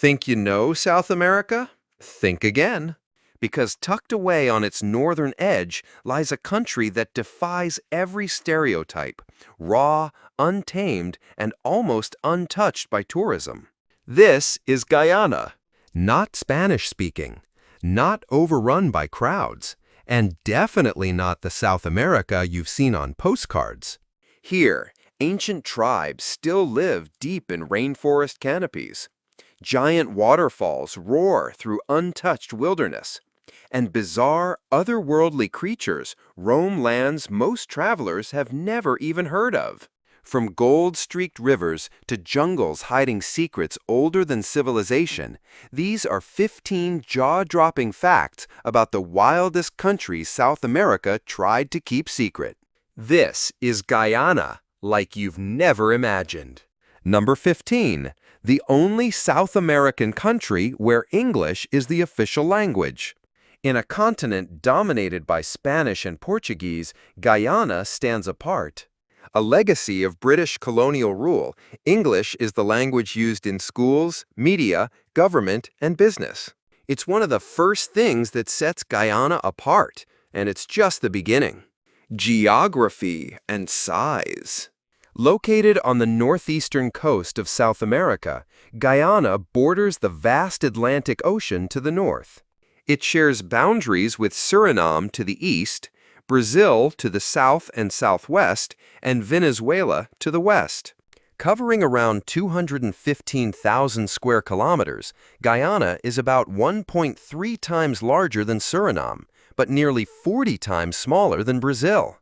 Think you know South America? Think again. Because tucked away on its northern edge lies a country that defies every stereotype, raw, untamed, and almost untouched by tourism. This is Guyana. Not Spanish-speaking, not overrun by crowds, and definitely not the South America you've seen on postcards. Here, ancient tribes still live deep in rainforest canopies. Giant waterfalls roar through untouched wilderness, and bizarre, otherworldly creatures roam lands most travelers have never even heard of. From gold-streaked rivers to jungles hiding secrets older than civilization, these are 15 jaw-dropping facts about the wildest countries South America tried to keep secret. This is Guyana, like you've never imagined. Number 15. The only South American country where English is the official language. In a continent dominated by Spanish and Portuguese, Guyana stands apart. A legacy of British colonial rule, English is the language used in schools, media, government, and business. It's one of the first things that sets Guyana apart, and it's just the beginning. Geography and size. Located on the northeastern coast of South America, Guyana borders the vast Atlantic Ocean to the north. It shares boundaries with Suriname to the east, Brazil to the south and southwest, and Venezuela to the west. Covering around 215,000 square kilometers, Guyana is about 1.3 times larger than Suriname, but nearly 40 times smaller than Brazil.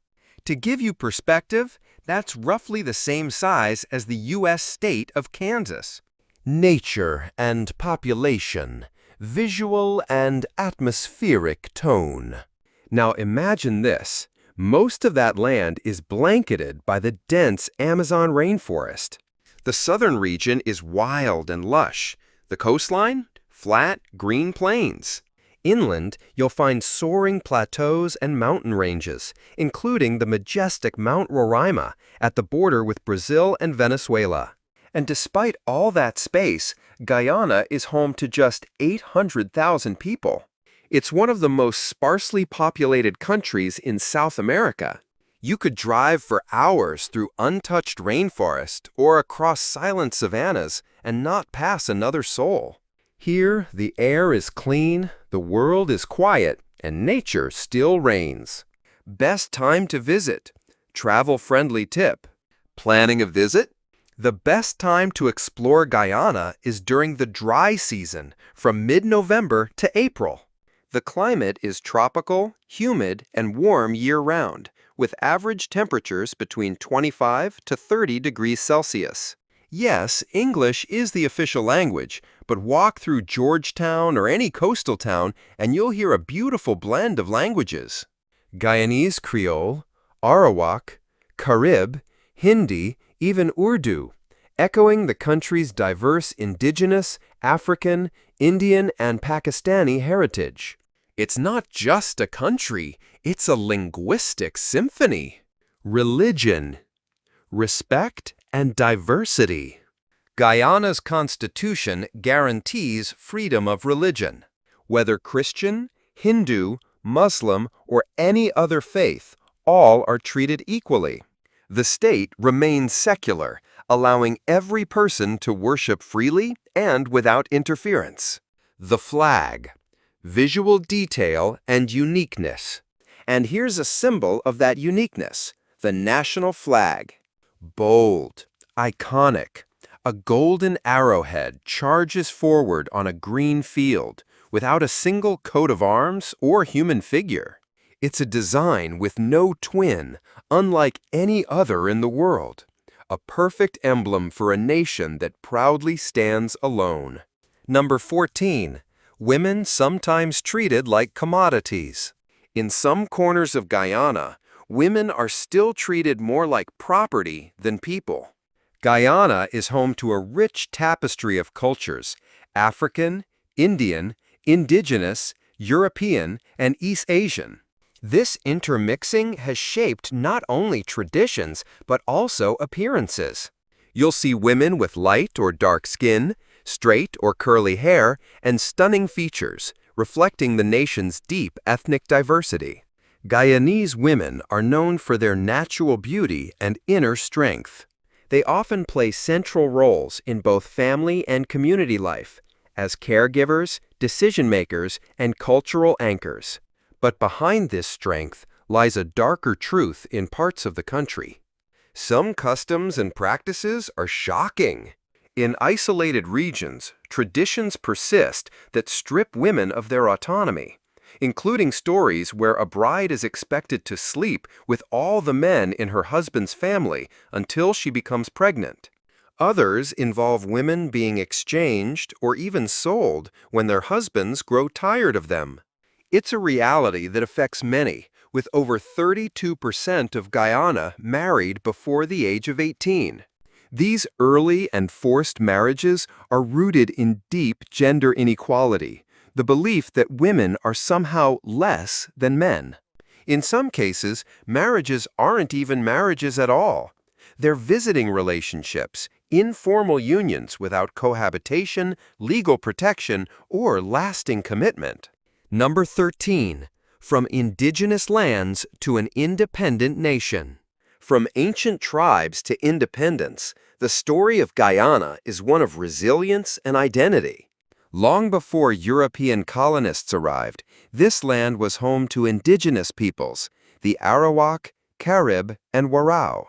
To give you perspective, that's roughly the same size as the U.S. state of Kansas. Nature and population, visual and atmospheric tone. Now imagine this. Most of that land is blanketed by the dense Amazon rainforest. The southern region is wild and lush. The coastline? Flat, green plains. Inland, you'll find soaring plateaus and mountain ranges, including the majestic Mount Roraima at the border with Brazil and Venezuela. And despite all that space, Guyana is home to just 800,000 people. It's one of the most sparsely populated countries in South America. You could drive for hours through untouched rainforest or across silent savannas and not pass another soul. Here, the air is clean, the world is quiet, and nature still reigns. Best time to visit. Travel-friendly tip. Planning a visit? The best time to explore Guyana is during the dry season, from mid-November to April. The climate is tropical, humid, and warm year-round, with average temperatures between 25 to 30 degrees Celsius. Yes, English is the official language, but walk through Georgetown or any coastal town and you'll hear a beautiful blend of languages. Guyanese Creole, Arawak, Carib, Hindi, even Urdu, echoing the country's diverse Indigenous, African, Indian, and Pakistani heritage. It's not just a country, it's a linguistic symphony. Religion, respect, and diversity. Guyana's constitution guarantees freedom of religion. Whether Christian, Hindu, Muslim, or any other faith, all are treated equally. The state remains secular, allowing every person to worship freely and without interference. The flag. Visual detail and uniqueness. And here's a symbol of that uniqueness, the national flag. Bold, iconic. A golden arrowhead charges forward on a green field without a single coat of arms or human figure. It's a design with no twin, unlike any other in the world. A perfect emblem for a nation that proudly stands alone. Number 14. Women sometimes treated like commodities. In some corners of Guyana, women are still treated more like property than people. Guyana is home to a rich tapestry of cultures: African, Indian, Indigenous, European, and East Asian. This intermixing has shaped not only traditions, but also appearances. You'll see women with light or dark skin, straight or curly hair, and stunning features, reflecting the nation's deep ethnic diversity. Guyanese women are known for their natural beauty and inner strength. They often play central roles in both family and community life, as caregivers, decision-makers, and cultural anchors. But behind this strength lies a darker truth in parts of the country. Some customs and practices are shocking. In isolated regions, traditions persist that strip women of their autonomy, including stories where a bride is expected to sleep with all the men in her husband's family until she becomes pregnant. Others involve women being exchanged or even sold when their husbands grow tired of them. It's a reality that affects many, with over 32% of Guyana married before the age of 18. These early and forced marriages are rooted in deep gender inequality, the belief that women are somehow less than men. In some cases, marriages aren't even marriages at all. They're visiting relationships, informal unions without cohabitation, legal protection, or lasting commitment. Number 13. From indigenous lands to an independent nation. From ancient tribes to independence, the story of Guyana is one of resilience and identity. Long before European colonists arrived, this land was home to indigenous peoples, the Arawak, Carib, and Warao.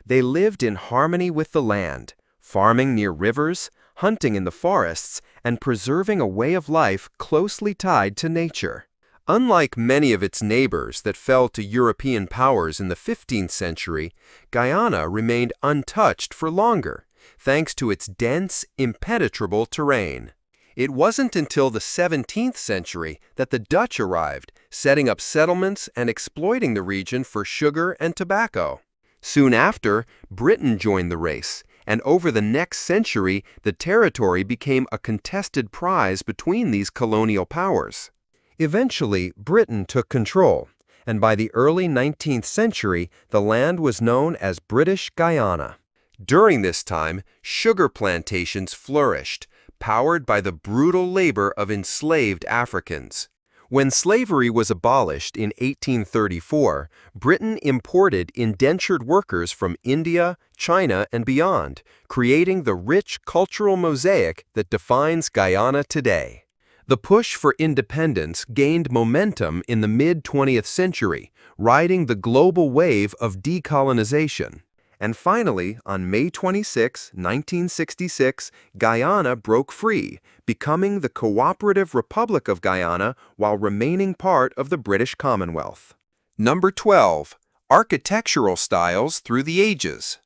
They lived in harmony with the land, farming near rivers, hunting in the forests, and preserving a way of life closely tied to nature. Unlike many of its neighbors that fell to European powers in the 15th century, Guyana remained untouched for longer, thanks to its dense, impenetrable terrain. It wasn't until the 17th century that the Dutch arrived, setting up settlements and exploiting the region for sugar and tobacco. Soon after, Britain joined the race, and over the next century, the territory became a contested prize between these colonial powers. Eventually, Britain took control, and by the early 19th century, the land was known as British Guyana. During this time, sugar plantations flourished, powered by the brutal labor of enslaved Africans. When slavery was abolished in 1834, Britain imported indentured workers from India, China, and beyond, creating the rich cultural mosaic that defines Guyana today. The push for independence gained momentum in the mid-20th century, riding the global wave of decolonization. And finally, on May 26, 1966, Guyana broke free, becoming the Cooperative Republic of Guyana while remaining part of the British Commonwealth. Number 12. Architectural styles through the ages.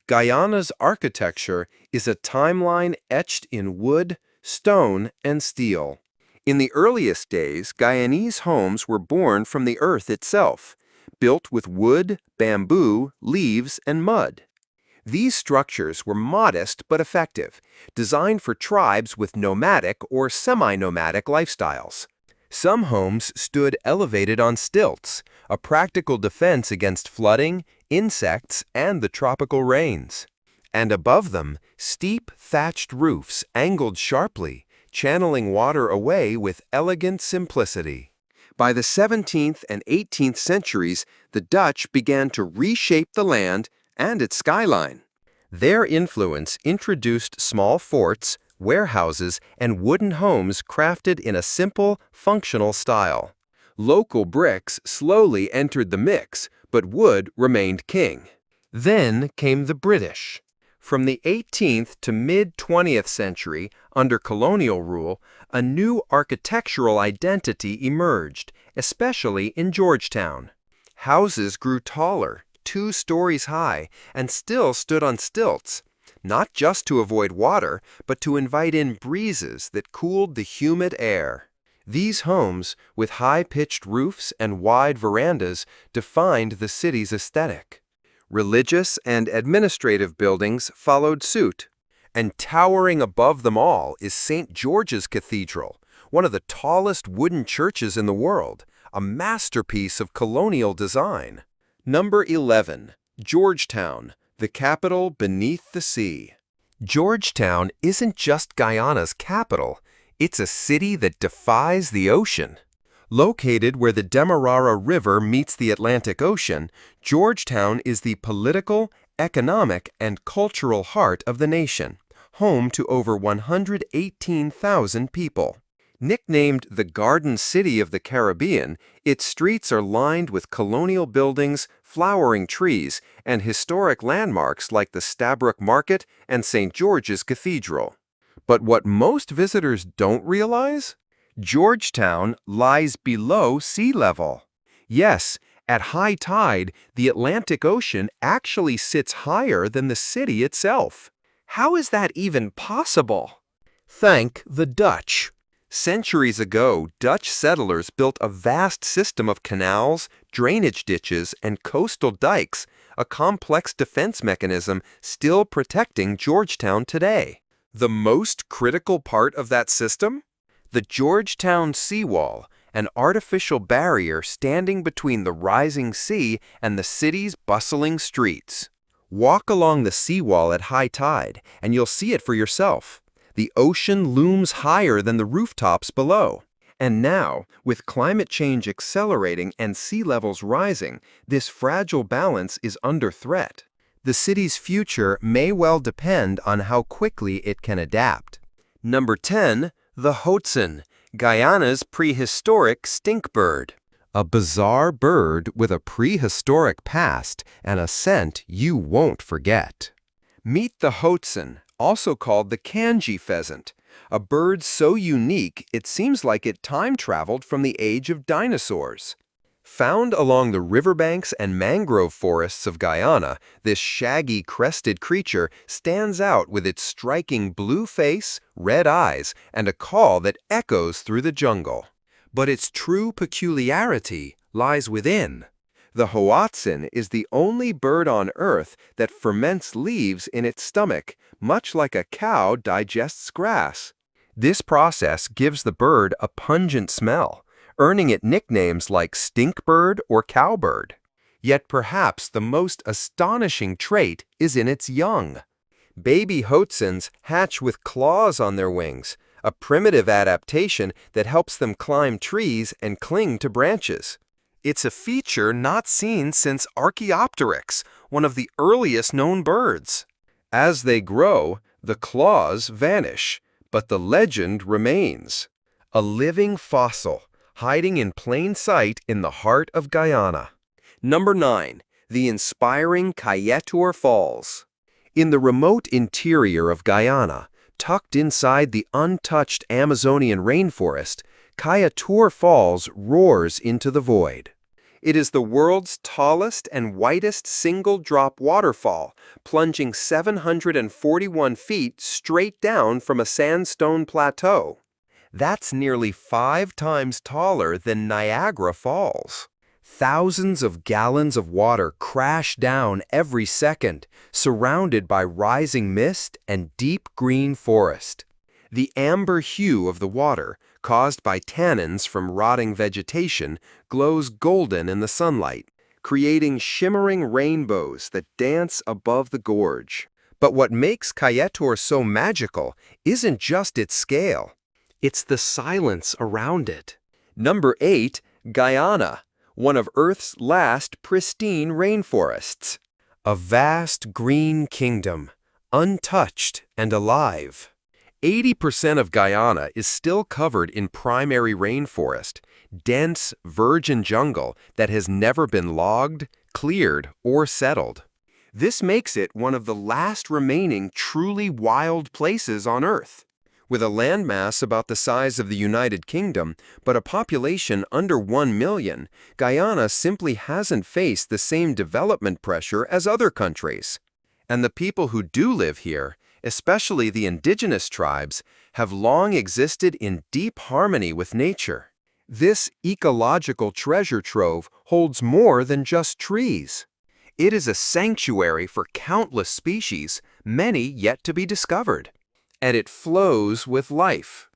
Guyana's architecture is a timeline etched in wood, stone, and steel. In the earliest days, Guyanese homes were born from the earth itself, built with wood, bamboo, leaves, and mud. These structures were modest but effective, designed for tribes with nomadic or semi-nomadic lifestyles. Some homes stood elevated on stilts, a practical defense against flooding, insects, and the tropical rains. And above them, steep thatched roofs angled sharply, channeling water away with elegant simplicity. By the 17th and 18th centuries, the Dutch began to reshape the land and its skyline. Their influence introduced small forts, warehouses, and wooden homes crafted in a simple, functional style. Local bricks slowly entered the mix, but wood remained king. Then came the British. From the 18th to mid-20th century, under colonial rule, a new architectural identity emerged, especially in Georgetown. Houses grew taller, 2 stories high, and still stood on stilts, not just to avoid water, but to invite in breezes that cooled the humid air. These homes, with high-pitched roofs and wide verandas, defined the city's aesthetic. Religious and administrative buildings followed suit, and towering above them all is St. George's Cathedral, one of the tallest wooden churches in the world, a masterpiece of colonial design. Number 11. Georgetown, the capital beneath the sea. Georgetown isn't just Guyana's capital, it's a city that defies the ocean. Located where the Demerara River meets the Atlantic Ocean, Georgetown is the political, economic, and cultural heart of the nation, home to over 118,000 people. Nicknamed the Garden City of the Caribbean, its streets are lined with colonial buildings, flowering trees, and historic landmarks like the Stabroek Market and St. George's Cathedral. But what most visitors don't realize? Georgetown lies below sea level. Yes, at high tide, the Atlantic Ocean actually sits higher than the city itself. How is that even possible? Thank the Dutch. Centuries ago, Dutch settlers built a vast system of canals, drainage ditches, and coastal dikes, a complex defense mechanism still protecting Georgetown today. The most critical part of that system? The Georgetown seawall, an artificial barrier standing between the rising sea and the city's bustling streets. Walk along the seawall at high tide, and you'll see it for yourself. The ocean looms higher than the rooftops below. And now, with climate change accelerating and sea levels rising, this fragile balance is under threat. The city's future may well depend on how quickly it can adapt. Number 10. The Hoen, Guyana's prehistoric stink bird. A bizarre bird with a prehistoric past and a scent you won't forget. Meet the Hoen, also called the kanji pheasant, a bird so unique it seems like it time-traveled from the age of dinosaurs. Found along the riverbanks and mangrove forests of Guyana, this shaggy crested creature stands out with its striking blue face, red eyes, and a call that echoes through the jungle. But its true peculiarity lies within. The Hoen is the only bird on Earth that ferments leaves in its stomach, much like a cow digests grass. This process gives the bird a pungent smell, earning it nicknames like stink bird or cowbird. Yet perhaps the most astonishing trait is in its young. Baby Hoens hatch with claws on their wings, a primitive adaptation that helps them climb trees and cling to branches. It's a feature not seen since Archaeopteryx, one of the earliest known birds. As they grow, the claws vanish, but the legend remains. A living fossil, hiding in plain sight in the heart of Guyana. Number 9. The inspiring Cayur Falls. In the remote interior of Guyana, tucked inside the untouched Amazonian rainforest, Cayur Falls roars into the void. It is the world's tallest and whitest single-drop waterfall, plunging 741 feet straight down from a sandstone plateau. That's nearly 5 times taller than Niagara Falls. Thousands of gallons of water crash down every second, surrounded by rising mist and deep green forest. The amber hue of the water, caused by tannins from rotting vegetation, glows golden in the sunlight, creating shimmering rainbows that dance above the gorge. But what makes Cayur so magical isn't just its scale. It's the silence around it. Number 8. Guyana, one of Earth's last pristine rainforests. A vast green kingdom, untouched and alive. 80% of Guyana is still covered in primary rainforest, dense, virgin jungle that has never been logged, cleared, or settled. This makes it one of the last remaining truly wild places on Earth. With a landmass about the size of the United Kingdom, but a population under 1 million, Guyana simply hasn't faced the same development pressure as other countries. And the people who do live here, especially the indigenous tribes, have long existed in deep harmony with nature. This ecological treasure trove holds more than just trees. It is a sanctuary for countless species, many yet to be discovered. And it flows with life.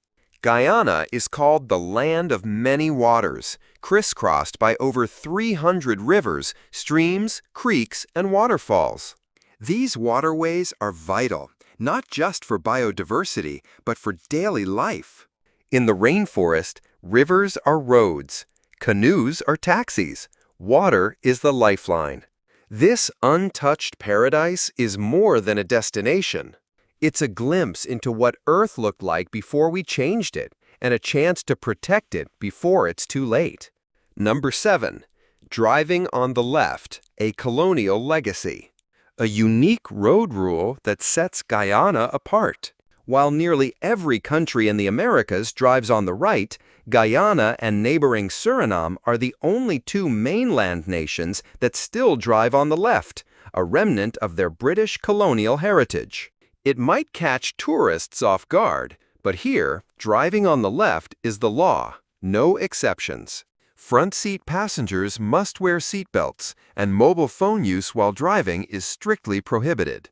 Guyana is called the land of many waters, crisscrossed by over 300 rivers, streams, creeks, and waterfalls. These waterways are vital, not just for biodiversity, but for daily life. In the rainforest, rivers are roads, canoes are taxis, water is the lifeline. This untouched paradise is more than a destination. It's a glimpse into what Earth looked like before we changed it, and a chance to protect it before it's too late. Number 7. Driving on the left, a colonial legacy. A unique road rule that sets Guyana apart. While nearly every country in the Americas drives on the right, Guyana and neighboring Suriname are the only two mainland nations that still drive on the left, a remnant of their British colonial heritage. It might catch tourists off guard, but here, driving on the left is the law, no exceptions. Front seat passengers must wear seatbelts, and mobile phone use while driving is strictly prohibited.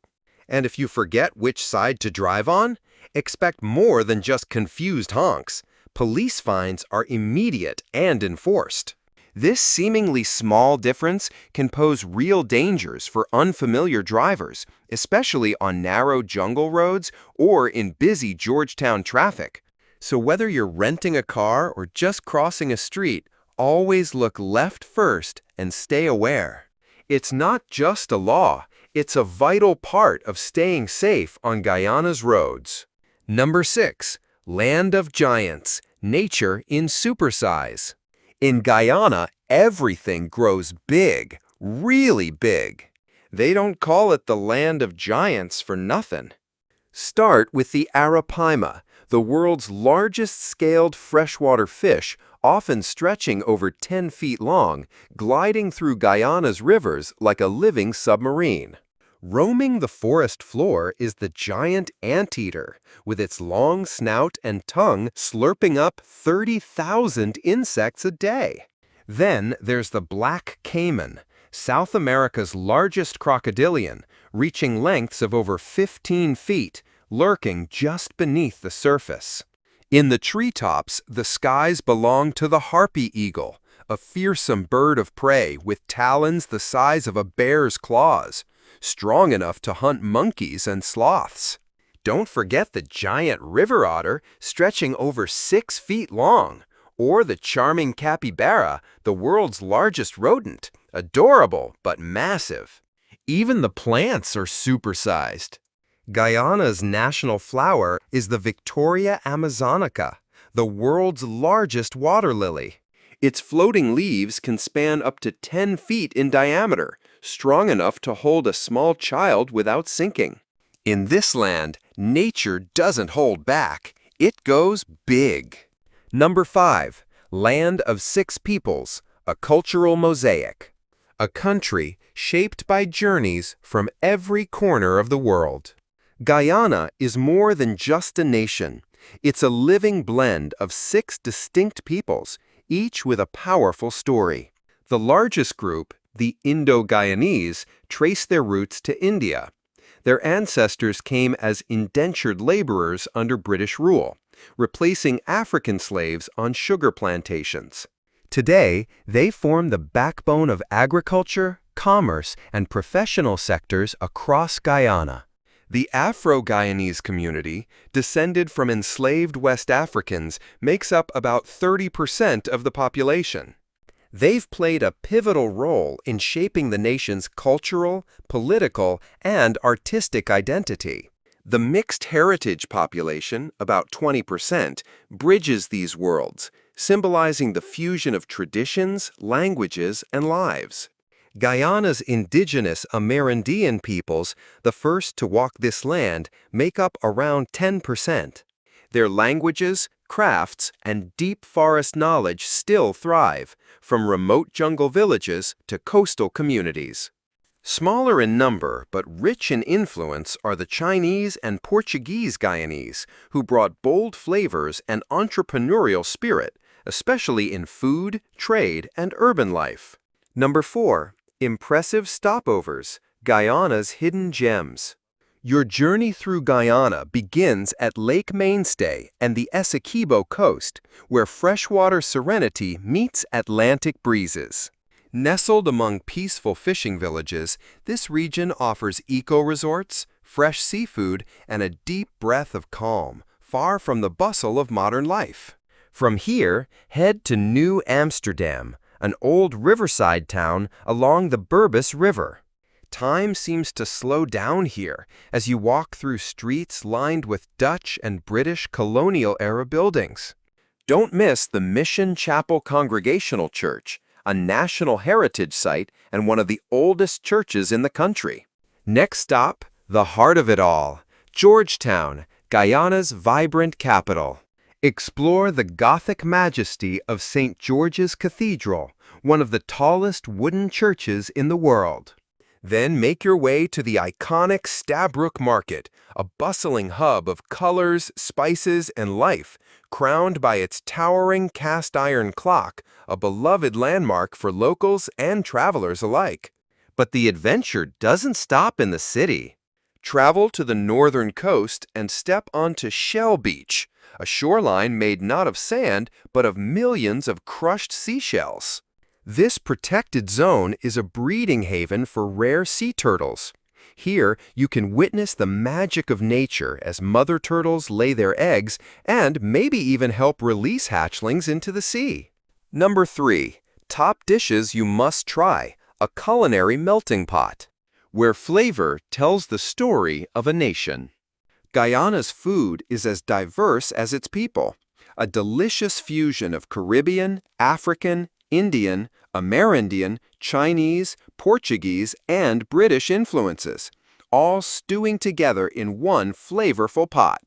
And if you forget which side to drive on, expect more than just confused honks. Police fines are immediate and enforced. This seemingly small difference can pose real dangers for unfamiliar drivers, especially on narrow jungle roads or in busy Georgetown traffic. So whether you're renting a car or just crossing a street, always look left first and stay aware. It's not just a law, it's a vital part of staying safe on Guyana's roads. Number 6. Land of Giants, Nature in Supersize. In Guyana, everything grows big, really big. They don't call it the land of giants for nothing. Start with the arapaima, the world's largest scaled freshwater fish, often stretching over 10 feet long, gliding through Guyana's rivers like a living submarine. Roaming the forest floor is the giant anteater, with its long snout and tongue slurping up 30,000 insects a day. Then there's the black caiman, South America's largest crocodilian, reaching lengths of over 15 feet, lurking just beneath the surface. In the treetops, the skies belong to the harpy eagle, a fearsome bird of prey with talons the size of a bear's claws, strong enough to hunt monkeys and sloths. Don't forget the giant river otter, stretching over 6 feet long, or the charming capybara, the world's largest rodent, adorable but massive. Even the plants are supersized. Guyana's national flower is the Victoria amazonica, the world's largest water lily. Its floating leaves can span up to 10 feet in diameter, strong enough to hold a small child without sinking. In this land, nature doesn't hold back. It goes big. Number 5. Land of Six Peoples, a cultural mosaic. A country shaped by journeys from every corner of the world. Guyana is more than just a nation. It's a living blend of 6 distinct peoples, each with a powerful story. The largest group, the Indo-Guyanese, trace their roots to India. Their ancestors came as indentured laborers under British rule, replacing African slaves on sugar plantations. Today, they form the backbone of agriculture, commerce, and professional sectors across Guyana. The Afro-Guyanese community, descended from enslaved West Africans, makes up about 30% of the population. They've played a pivotal role in shaping the nation's cultural, political, and artistic identity. The mixed heritage population, about 20%, bridges these worlds, symbolizing the fusion of traditions, languages, and lives. Guyana's indigenous Amerindian peoples, the first to walk this land, make up around 10%. Their languages, crafts, and deep forest knowledge still thrive, from remote jungle villages to coastal communities. Smaller in number but rich in influence are the Chinese and Portuguese Guyanese, who brought bold flavors and entrepreneurial spirit, especially in food, trade, and urban life. Number 4. Impressive stopovers, Guyana's hidden gems. Your journey through Guyana begins at Lake Mainstay and the Essequibo coast, where freshwater serenity meets Atlantic breezes. Nestled among peaceful fishing villages, this region offers eco-resorts, fresh seafood, and a deep breath of calm, far from the bustle of modern life. From here, head to New Amsterdam, an old riverside town along the Berbice River. Time seems to slow down here as you walk through streets lined with Dutch and British colonial-era buildings. Don't miss the Mission Chapel Congregational Church, a National Heritage Site and one of the oldest churches in the country. Next stop, the heart of it all, Georgetown, Guyana's vibrant capital. Explore the Gothic majesty of St. George's Cathedral, one of the tallest wooden churches in the world. Then make your way to the iconic Stabroek Market, a bustling hub of colors, spices, and life, crowned by its towering cast-iron clock, a beloved landmark for locals and travelers alike. But the adventure doesn't stop in the city. Travel to the northern coast and step onto Shell Beach, a shoreline made not of sand, but of millions of crushed seashells. This protected zone is a breeding haven for rare sea turtles. Here, you can witness the magic of nature as mother turtles lay their eggs and maybe even help release hatchlings into the sea. Number 3. Top dishes you must try, a culinary melting pot, where flavor tells the story of a nation. Guyana's food is as diverse as its people, a delicious fusion of Caribbean, African, Indian, Amerindian, Chinese, Portuguese, and British influences, all stewing together in one flavorful pot.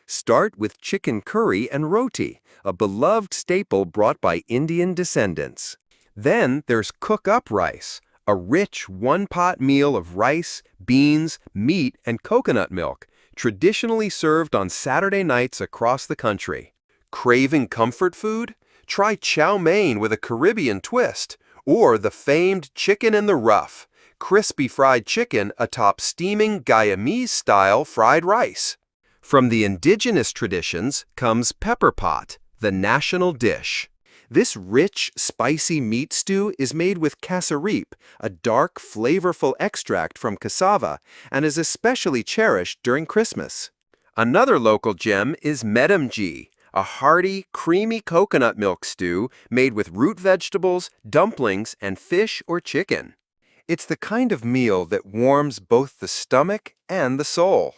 Start with chicken curry and roti, a beloved staple brought by Indian descendants. Then there's cook-up rice, a rich one-pot meal of rice, beans, meat, and coconut milk, traditionally served on Saturday nights across the country. Craving comfort food? Try chow mein with a Caribbean twist, or the famed chicken in the rough, crispy fried chicken atop steaming Guyanese-style fried rice. From the indigenous traditions comes pepper pot, the national dish. This rich, spicy meat stew is made with cassaripe, a dark, flavorful extract from cassava, and is especially cherished during Christmas. Another local gem is medamji, a hearty, creamy coconut milk stew made with root vegetables, dumplings, and fish or chicken. It's the kind of meal that warms both the stomach and the soul.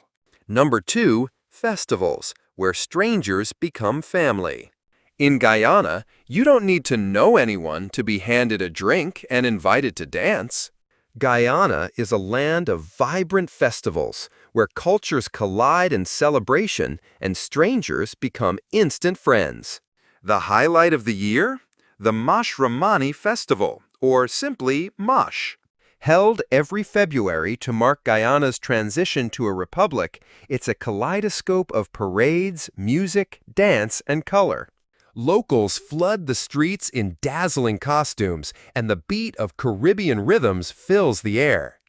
Number 2, festivals, where strangers become family. In Guyana, you don't need to know anyone to be handed a drink and invited to dance. Guyana is a land of vibrant festivals, where cultures collide in celebration and strangers become instant friends. The highlight of the year? The Mashramani Festival, or simply Mash. Held every February to mark Guyana's transition to a republic, it's a kaleidoscope of parades, music, dance, and color. Locals flood the streets in dazzling costumes, and the beat of Caribbean rhythms fills the air.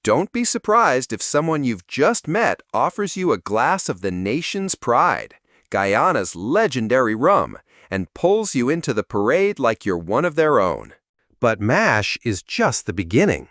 Don't be surprised if someone you've just met offers you a glass of the nation's pride, Guyana's legendary rum, and pulls you into the parade like you're one of their own. But MASH is just the beginning.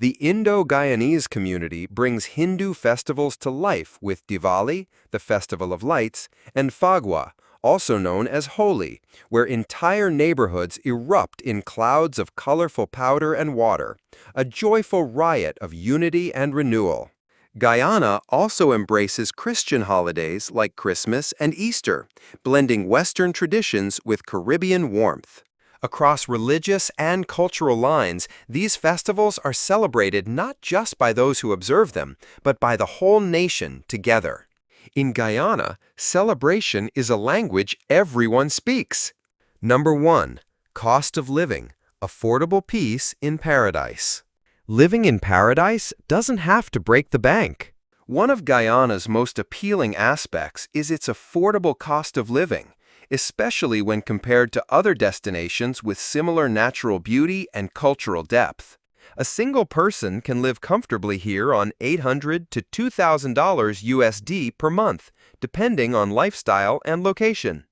The Indo-Guyanese community brings Hindu festivals to life with Diwali, the Festival of Lights, and Phagwa, also known as Holi, where entire neighborhoods erupt in clouds of colorful powder and water, a joyful riot of unity and renewal. Guyana also embraces Christian holidays like Christmas and Easter, blending Western traditions with Caribbean warmth. Across religious and cultural lines, these festivals are celebrated not just by those who observe them, but by the whole nation together. In Guyana, celebration is a language everyone speaks. Number 1. Cost of living. Affordable peace in paradise. Living in paradise doesn't have to break the bank. One of Guyana's most appealing aspects is its affordable cost of living, especially when compared to other destinations with similar natural beauty and cultural depth. A single person can live comfortably here on $800 to $2,000 USD per month, depending on lifestyle and location.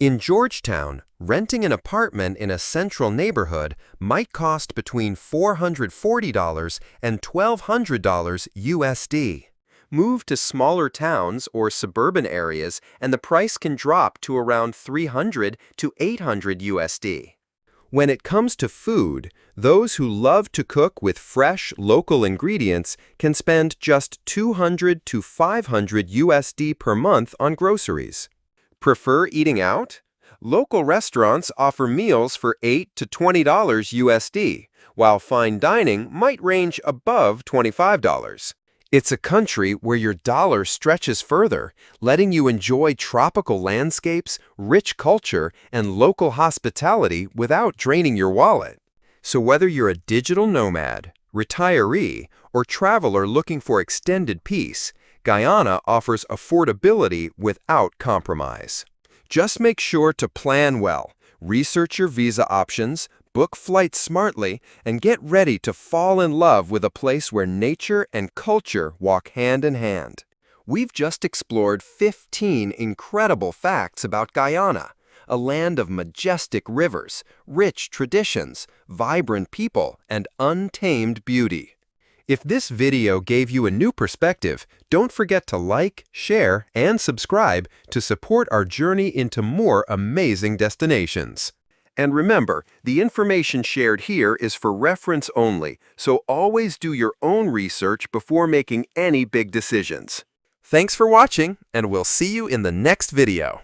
In Georgetown, renting an apartment in a central neighborhood might cost between $440 and $1,200 USD. Move to smaller towns or suburban areas and the price can drop to around 300 to 800 USD. When it comes to food, those who love to cook with fresh, local ingredients can spend just 200 to 500 USD per month on groceries. Prefer eating out? Local restaurants offer meals for $8 to $20 USD, while fine dining might range above $25. It's a country where your dollar stretches further, letting you enjoy tropical landscapes, rich culture, and local hospitality without draining your wallet. So whether you're a digital nomad, retiree, or traveler looking for extended peace, Guyana offers affordability without compromise. Just make sure to plan well, research your visa options, book flights smartly, and get ready to fall in love with a place where nature and culture walk hand in hand. We've just explored 15 incredible facts about Guyana, a land of majestic rivers, rich traditions, vibrant people, and untamed beauty. If this video gave you a new perspective, don't forget to like, share, and subscribe to support our journey into more amazing destinations. And remember, the information shared here is for reference only, so always do your own research before making any big decisions. Thanks for watching, and we'll see you in the next video.